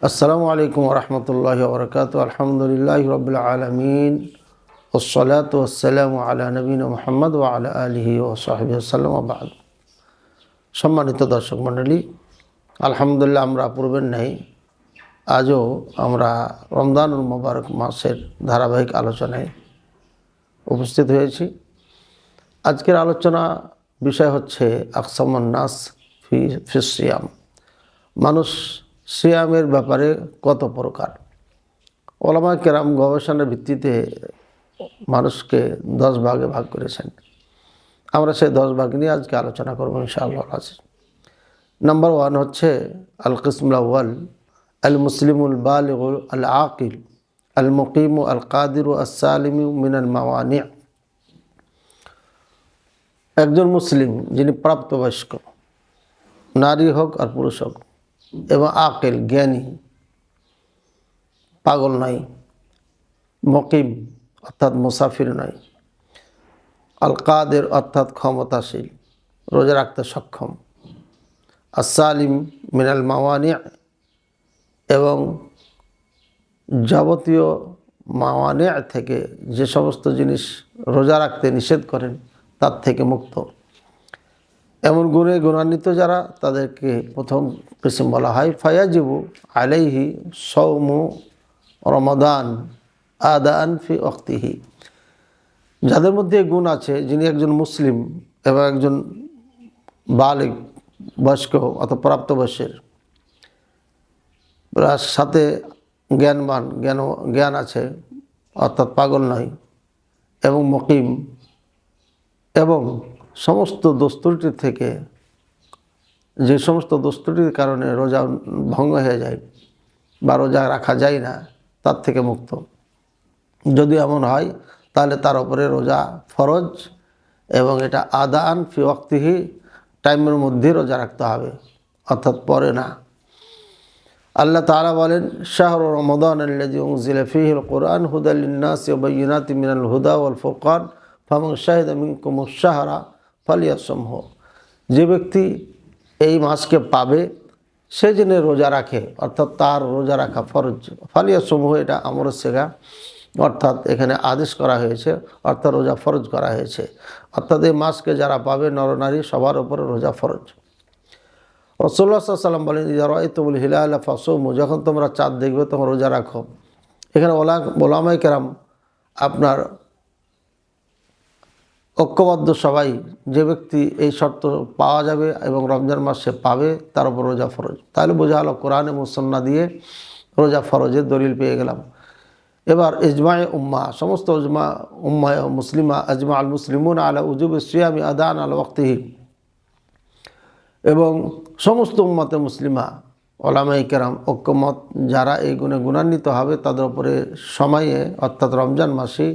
আসসালামু আলাইকুম ওরহমতুল্লাহি ওবরাকাতুহু। আলহামদুলিল্লাহি রাব্বিল আলামিন ওয়াসসালাতু ওয়াসসালামু আলা নবিয়িনা মুহাম্মদ ওয়া আলা আলিহি ওয়া সাহবিহি ওয়াসাল্লাম ওয়া বা'দ। সম্মানিত দর্শক মণ্ডলী, আলহামদুলিল্লাহ আমরা পূর্বের ন্যায় আজও আমরা রমজানুল মুবারক মাসের ধারাবাহিক আলোচনায় উপস্থিত হয়েছি। আজকের আলোচনা বিষয় হচ্ছে আকসামুন নাস ফি সিয়াম। মানুষ সিয়ামের ব্যাপারে কত প্রকার। ওলামা কেরাম গবেষণার ভিত্তিতে মানুষকে 10 ভাগে ভাগ করেছেন। আমরা সেই 10 ভাগ নিয়ে আজকে আলোচনা করব ইনশাআল্লাহ। নাম্বার 1 হচ্ছে আল কিসমুল আউয়াল আল মুসলিমুল বালিগুল আল আকিল আল মুকিমু আল কাদিরু আস সালিমু মিনাল মাওয়ানি। একজন মুসলিম যিনি প্রাপ্তবয়স্ক, নারী হোক আর পুরুষ হোক, এবং আকিল জ্ঞানী, পাগল নয়, মুকিম অর্থাৎ মুসাফির নয়, আল কাদের অর্থাৎ ক্ষমতাশীল, রোজা রাখতে সক্ষম, আসালিম মিনাল মাওয়ানি এবং যাবতীয় মাওয়ানি থেকে যে সমস্ত জিনিস রোজা রাখতে নিষেধ করেন তার থেকে মুক্ত। এমন গুণে গুণান্বিত যারা, তাদেরকে প্রথম কিসম বলা হয় ফায়াজিবু আলাইহি সাওমু রমাদান আদান ফি ওয়াক্তিহি। যাদের মধ্যে গুণ আছে, যিনি একজন মুসলিম এবং একজন বালিগ বয়স্ক অথবা প্রাপ্তবয়স্কের, সাথে জ্ঞানবান, জ্ঞান আছে অর্থাৎ পাগল নয়, এবং মুকিম, এবং সমস্ত দোষত্রুটির থেকে, যে সমস্ত দোষত্রুটির কারণে রোজা ভঙ্গ হয়ে যায় বা রোজা রাখা যায় না তার থেকে মুক্ত। যদি এমন হয় তাহলে তার উপরে রোজা ফরজ, এবং এটা আদান ফি ওয়াক্তিহি, টাইমের মধ্যে রোজা রাখতে হবে, অর্থাৎ পরে না। আল্লাহ তাআলা বলেন শাহরু রমাদান আল্লাযী উনজিলা ফীহিল কুরআন হুদাল লিন-নাসি ওয়া বায়্যিনাতিন মিনাল হুদা ওয়াল ফুরকান ফামান শাহিদা মিনকুমুশ শাহরা ফালিয়াসুমহু। যে ব্যক্তি এই মাসকে পাবে সে যেন রোজা রাখে, অর্থাৎ তার রোজা রাখা ফরজ। ফালিয়াসুমহু এটা আমর সেগা, অর্থাৎ এখানে আদেশ করা হয়েছে, অর্থাৎ রোজা ফরজ করা হয়েছে। অর্থাৎ এই মাসকে যারা পাবে নরনারী সবার উপরে রোজা ফরজ। রাসূলুল্লাহ সাল্লাল্লাহু আলাইহি ওয়াসাল্লাম বলেন ইযা রাআইতুমুল হিলালা ফাসুমু, যখন তোমরা চাঁদ দেখবে তখন রোজা রাখো। এখানে ওলামায়ে কেরাম আপনার ঐক্যবদ্ধ সবাই, যে ব্যক্তি এই শর্ত পাওয়া যাবে এবং রমজান মাসে পাবে তার উপর রোজা ফরজ। তাহলে বোঝা হলো কোরআন এবং সুন্নাহ দিয়ে রোজা ফরজের দলিল পেয়ে গেলাম। এবার ইজমায়ে উম্মাহ, সমস্ত উম্মাহ মুসলিমা, আজমা আল মুসলিমুন আলা উজুবি সিয়ামি আদান আল ওয়াক্তিহি, এবং সমস্ত উম্মাতে মুসলিমা ওলামায়ে কেরাম ঐক্যমত, যারা এই গুণে গুণান্বিত হবে তাদের উপরে সময়ে অর্থাৎ রমজান মাসে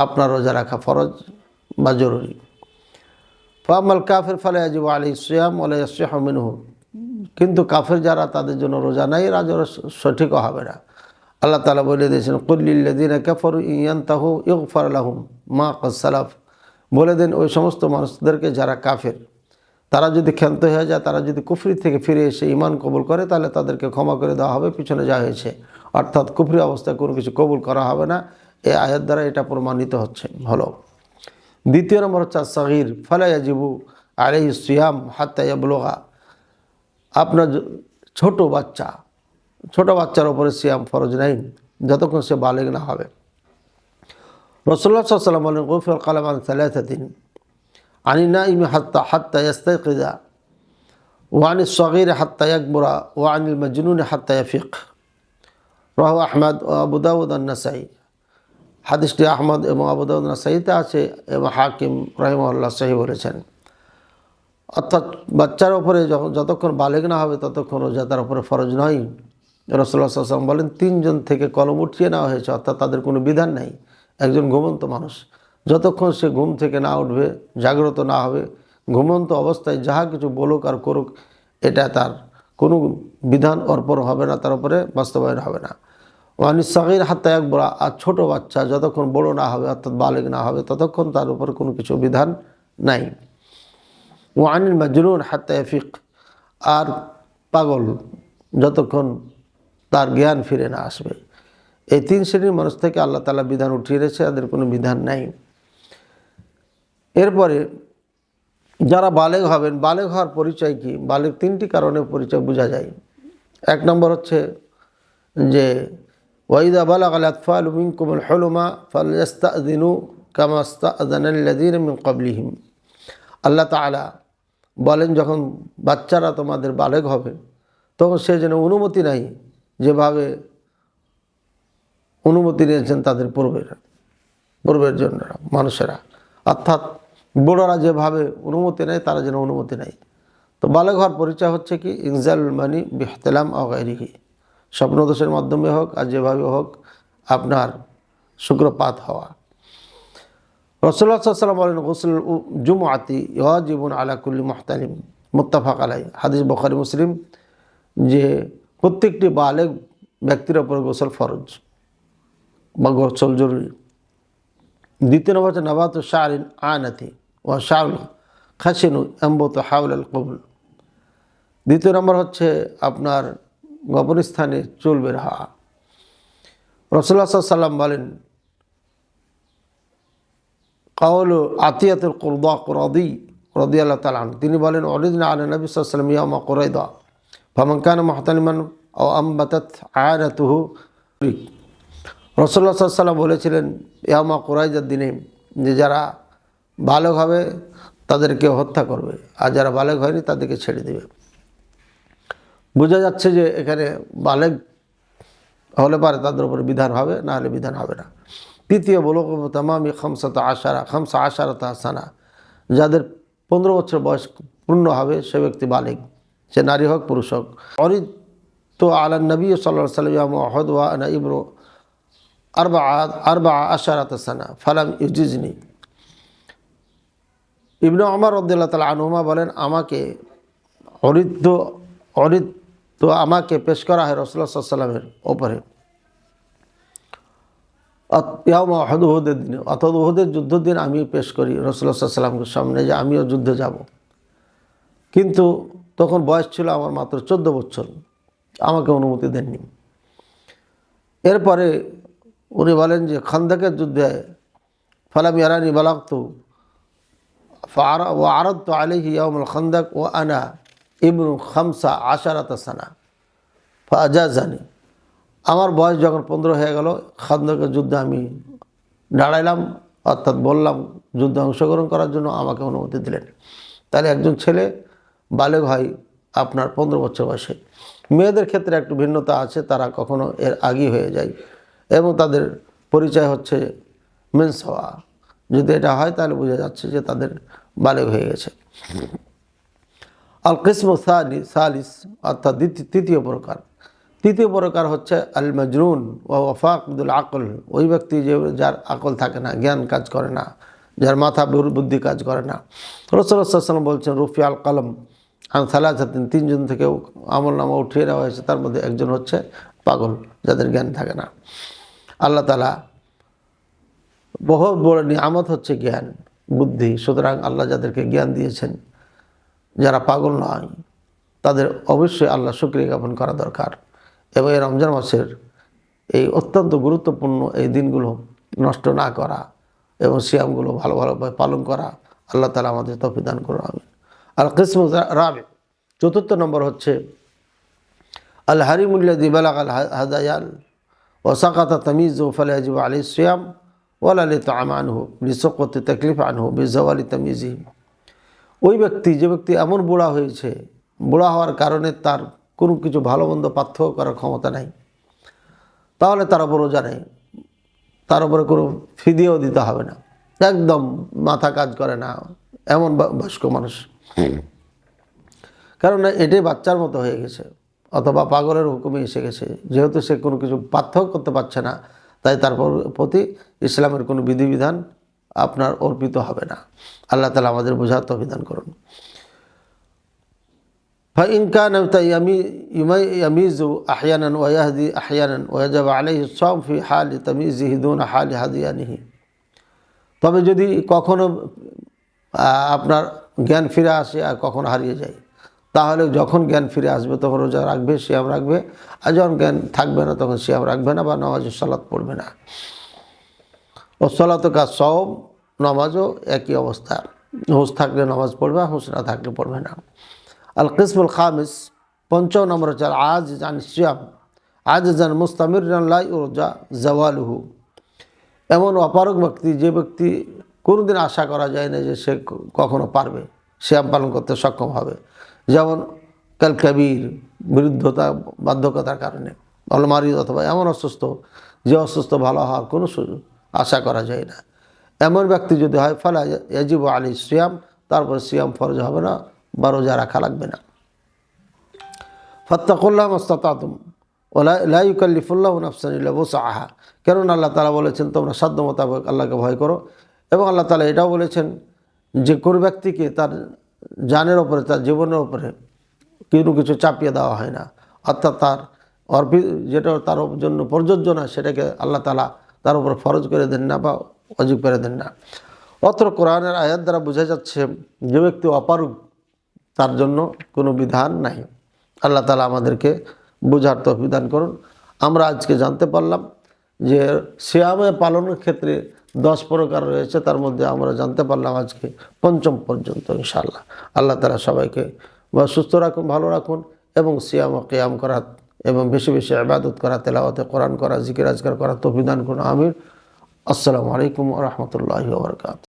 আপনার রোজা রাখা ফরজ বা জরুরি। ফামাল কাফির ফালা ইয়াজিবু আলাইহিস সিয়াম ওয়া লা ইয়াসিহু মিনহু, কিন্তু কাফের যারা, তাদের জন্য রোজা নাই, রোজা সঠিকও হবে না। আল্লাহ তাআলা বলে দিয়েছেন কুল লিল্লাযিনা কাফারু ইন ইয়ানতাহু ইগফার লাহুম মা ক্বাদ সালাফ। বলে দেন ওই সমস্ত মানুষদেরকে যারা কাফের, তারা যদি ক্ষান্ত হয়ে যায়, তারা যদি কুফরি থেকে ফিরে এসে ঈমান কবুল করে, তাহলে তাদেরকে ক্ষমা করে দেওয়া হবে পিছনে যা হয়েছে। অর্থাৎ কুফরি অবস্থায় কোনো কিছু কবুল করা হবে না। এই আয়াত দ্বারা এটা প্রমাণিত হচ্ছে। হলো দ্বিতীয় নম্বর হচ্ছে সাগীর ফালা ইয়াজিবু আলাইহিস সিয়াম হাত্তা ইয়াবলুগা। আপনার ছোট বাচ্চার উপরে সিয়াম ফরজ নাই যতক্ষণ সে বালিগ না হবে। রাসূলুল্লাহ সাল্লাল্লাহু আলাইহি ওয়াসাল্লাম বলেন গুফির কালাম আন সালাসাতিন আনি নাইমি হাত্তা ইয়াস্তাইকিযা ওয়া আনিস সাগীর হাত্তা ইয়াকবুরা ওয়া আনিল মাজনুন হাত্তা ইয়াফিক। রাওয়াহু আহমদ ও আবু দাউদ আন-নাসাই। হাদিসটি আহমদ এবং আবু দাউদ নাসাইতে আছে এবং হাকিম রাহিমাহুল্লাহ সহিহ বলেছেন। অর্থাৎ বাচ্চার উপরে যতক্ষণ বালিগ না হবে ততক্ষণ রোজা তার উপরে ফরজ নয়। রাসূলুল্লাহ সাল্লাল্লাহু আলাইহি ওয়াসাল্লাম বলেন 3 জন থেকে কলম উঠিয়ে নেওয়া হয়েছে, অর্থাৎ তাদের কোনো বিধান নাই। একজন ঘুমন্ত মানুষ, যতক্ষণ সে ঘুম থেকে না উঠবে, জাগ্রত না হবে, ঘুমন্ত অবস্থায় যাহা কিছু বলুক আর করুক, এটা তার কোনো বিধান অর্পণ হবে না, তার উপরে বাস্তবায়ন হবে না। ওয়ানিস সাগীর হাত্তা ইয়াকবুরা, আর ছোটো বাচ্চা যতক্ষণ বড় না হবে অর্থাৎ বালিগ না হবে ততক্ষণ তার উপর কোনো কিছু বিধান নাই। ওয়ানিল মাজনুন হাত্তা ইয়াফিক, আর পাগল যতক্ষণ তার জ্ঞান ফিরে না আসবে। এই 3 শ্রেণীর মানুষ থেকে আল্লাহ তাআলা বিধান উঠিয়ে রেখেছে, এদের কোনো বিধান নাই। এরপরে যারা বালেগ হবেন, বালেগ হওয়ার পরিচয় কি? বালেগ 3টি কারণে পরিচয় বোঝা যায়। 1 নম্বর হচ্ছে যে ওয়াইদা বালাগাল আতফালু মিনকুমুল হুলুমা ফালইস্তাযিনু কামা ইস্তাযানাল্লাযীনা মিন ক্বাবলিহিম। আল্লাহ তাআলা বলেন, যখন বাচ্চারা তোমাদের বালেগ হবে তখন সে যেন অনুমতি নাই যেভাবে অনুমতি নিয়েছেন তাদের পূর্বের জন্য মানুষেরা, অর্থাৎ বড়রা যেভাবে অনুমতি নেয় তারা যেন অনুমতি নেয়। তো বালেগ হওয়ার পরিচয় হচ্ছে কি? ইনজালুল মানি বিহতিলাম আও গায়রিহি, স্বপ্নদোষের মাধ্যমে হোক আর যেভাবে হোক আপনার শুক্রপাত হওয়া। রাসূলুল্লাহ সাল্লাল্লাহু আলাইহি ওয়াসাল্লাম বলেন, গুসল জুমআতি ওয়াজিবুন আলা কুল্লি মুহতালিম, মুত্তাফাক আলাইহি, হাদিস বুখারী মুসলিম, যে প্রত্যেকটি বালেগ ব্যক্তির উপর গোসল ফরজ বা গোসল জরুরি। 2 নম্বর হচ্ছে নাবাতু শারিন আনাতি ওয়া শারুল খাশিনু আম্বতু হাওলাল কবুল। 2 নম্বর হচ্ছে আপনার গোপন স্থানে চুল বের হওয়া। রাসূলুল্লাহ সাল্লাল্লাহু আলাইহি ওয়াসাল্লাম বলেন, কাউলু আতিয়াতুল কুরদা কুরাদি রাদিয়াল্লাহু তাআলা আনহু, তিনি বলেন, উরিদনা আলা নবী সাল্লাল্লাহু আলাইহি ওয়াসাল্লাম ইয়ামা কুরাইদা ফামান কানা মুহতালিমান আও আমবাতাত আনাতুহু। রাসূলুল্লাহ সাল্লাল্লাহু আলাইহি ওয়াসাল্লাম বলেছিলেন ইয়ামা কুরাইজার দিনে যে যারা বালেগ হবে তাদেরকে হত্যা করবে, আর যারা বালেগ হয়নি তাদেরকে ছেড়ে দেবে। বোঝা যাচ্ছে যে এখানে বালেগ হলে পারে তাদের উপর বিধান হবে, না হলে বিধান হবে না। 3য় বুলুগ তামামি 15 সানা, যাদের 15 বছর বয়স পূর্ণ হবে সে ব্যক্তি বালেগ, সে নারী হোক পুরুষ হোক। অরিদ তো আলা নবী সাল্লাল্লাহু আলাইহি ওয়াসাল্লাম ইয়া মুহাদ ওয়া আনা ইবনু 14 সানা ফালাম ইউজিজনি। ইবনে ওমর রাদিয়াল্লাহু তাআলা আনহুমা বলেন, আমাকে পেশ করা হয় রাসূলুল্লাহ সাল্লাল্লাহু আলাইহি ওয়াসাল্লামের ওপরে ইয়াউমা উহুদের দিনে, অর্থাৎ উহুদের যুদ্ধের দিন আমি পেশ করি রাসূলুল্লাহ সাল্লাল্লাহু আলাইহি ওয়াসাল্লামের সামনে যে আমিও যুদ্ধে যাব। কিন্তু তখন বয়স ছিল আমার মাত্র 14 বছর, আমাকে অনুমতি দেননি। এরপরে উনি বলেন যে খান্দাকের যুদ্ধে ফালাম ইয়ারানি বালাগতু ওয়া আরাদতু আলাইহি ইয়াউমুল খান্দাক ওয়া আনা ইবনু 15 সানা ফাআজাজানি। আমার বয়স যখন 15 হয়ে গেল, খান্দকের যুদ্ধে আমি দাঁড়াইলাম, অর্থাৎ বললাম যুদ্ধে অংশগ্রহণ করার জন্য, আমাকে অনুমতি দিলেন। তাহলে একজন ছেলে বালেগ হয় আপনার 15 বছর বয়সে। মেয়েদের ক্ষেত্রে একটু ভিন্নতা আছে, তারা কখনো এর আগেই হয়ে যায় এবং তাদের পরিচয় হচ্ছে মেন্স হওয়া। যদি এটা হয় তাহলে বোঝা যাচ্ছে যে তাদের বালেগ হয়ে গেছে। আল কিসমু সালিস, অর্থাৎ 3য় প্রকার। 3য় প্রকার হচ্ছে আল মাজনুন ওয়া ওয়াফাকুল আকল, ওই ব্যক্তি যার আকল থাকে না, জ্ঞান কাজ করে না, যার মাথা বুদ্ধি কাজ করে না। রাসূলুল্লাহ সাল্লাল্লাহু আলাইহি ওয়াসাল্লাম বলছেন, রুফি আল কলম আন সালাসাতিন, 3 জন থেকে আমলনামা উঠিয়ে নেওয়া হয়েছে, তার মধ্যে একজন হচ্ছে পাগল, যাদের জ্ঞান থাকে না। আল্লাহ তাআলা বহুত বড় নিয়ামত হচ্ছে জ্ঞান, বুদ্ধি। সুতরাং আল্লাহ যাদেরকে জ্ঞান দিয়েছেন, যারা পাগল নয়, তাদের অবশ্যই আল্লাহ শুকরিয়া জ্ঞাপন করা দরকার। এবং এই রমজান মাসের এই অত্যন্ত গুরুত্বপূর্ণ এই দিনগুলো নষ্ট না করা এবং সিয়ামগুলো ভালোভাবে পালন করা, আল্লাহ তাআলা আমাদের তৌফিক দান করুন, আমিন। আল কিসমু রাবি, 4র্থ নম্বর হচ্ছে আল হারিমুল্লাযী বালাগাল হাদায়াল ওয়া সাকাতা তামিযু ফালা ইয়াজিবু আলাইহিস সিয়াম ওয়ালা লিতআম আনহু লিসাকাতি তাকলিফ আনহু বিজাওয়ালি তামিযিহি। ওই ব্যক্তি, যে ব্যক্তি এমন বুড়া হয়েছে, বুড়া হওয়ার কারণে তার কোনো কিছু ভালো মন্দ পার্থক্য করার ক্ষমতা নাই, তাহলে তার উপর রোজা নেই, তার উপরে কোনো ফিদিয়াও দিতে হবে না। একদম মাথা কাজ করে না এমন বয়স্ক মানুষ, কারণ এটাই বাচ্চার মতো হয়ে গেছে অথবা পাগলের হুকুমে এসে গেছে। যেহেতু সে কোনো কিছু পার্থক্য করতে পারছে না, তাই তার প্রতি ইসলামের কোনো বিধিবিধান আপনার অর্পিত হবে না। আল্লাহ তাআলা আমাদের বোঝার তৌফিক দান করুন। فإن كان يميز أحيانا ويهدي أحيانا ويجب عليه الصوم في حال تمييزه دون حال هديانه। তবে যদি কখনো আপনার জ্ঞান ফিরে আসে আর কখনো হারিয়ে যায়, তাহলে যখন জ্ঞান ফিরে আসবে তখন রোজা রাখবে, সিয়াম রাখবে, আর যখন জ্ঞান থাকবে না তখন সিয়াম রাখবে না বা নামাজের সালাত পড়বে না। ও সালাত কাজ সওম, নামাজও একই অবস্থা, হুঁশ থাকলে নামাজ পড়বে, হুঁশ না থাকলে পড়বে না। আল কিসমুল খামিস, পঞ্চম নম্বর হচ্ছে আজ জান সিয়াম, আজ জান মুস্তামির লা ইউরজা জাওয়ালুহু, এমন অপারগ ব্যক্তি, যে ব্যক্তি কোনোদিন আশা করা যায় না যে সে কখনো পারবে সিয়াম পালন করতে সক্ষম হবে, যেমন কাল কবির, বিরুদ্ধতা বাধ্যকতার কারণে, অলমারি অথবা এমন অসুস্থ যে অসুস্থ ভালো হওয়ার কোনো আশা করা যায় না, এমন ব্যক্তি যদি হয় ফালা ইয়াজিবু আলী সিয়াম, তারপর সিয়াম ফরজ হবে না বা রোজা রাখা লাগবে না। ফাত্তাকুল্লাহ মাস্তাতাতুম ওয়া লা ইউকাল্লিফুল্লাহু নাফসান ইল্লা ওয়াসআহা, কেননা আল্লাহ তাআলা বলেছেন তোমরা সাধ্য মোতাবেক আল্লাহকে ভয় করো, এবং আল্লাহ তাআলা এটাও বলেছেন যে কোনো ব্যক্তিকে তার জানের ওপরে, তার জীবনের ওপরে কোনো কিছু চাপিয়ে দেওয়া হয় না, অর্থাৎ তার যেটা তার জন্য প্রযোজ্য না সেটাকে আল্লাহ তাআলা তার উপর ফরজ করে দেন না বা ওয়াজিব করে দেন না। অত্র কোরআনের আয়াত দ্বারা বোঝা যাচ্ছে যে ব্যক্তি অপারগ তার জন্য কোনো বিধান নাই। আল্লাহ তাআলা আমাদেরকে বোঝার তৌফিক দান করুন। আমরা আজকে জানতে পারলাম যে সিয়ামে পালনের ক্ষেত্রে 10 প্রকার রয়েছে, তার মধ্যে আমরা জানতে পারলাম আজকে পঞ্চম পর্যন্ত। ইনশাআল্লাহ আল্লাহ তাআলা সবাইকে সুস্থ রাখুন, ভালো রাখুন, এবং সিয়াম ও কিয়াম করা এবং বেশি বেশি ইবাদত করা, তেলাওয়াতে কোরআন করা, জিকির আজকার করা তৌফিক দান করুন। আমিন। আসসালামু আলাইকুম ওয়া রাহমাতুল্লাহি ওয়া বারাকাতুহু।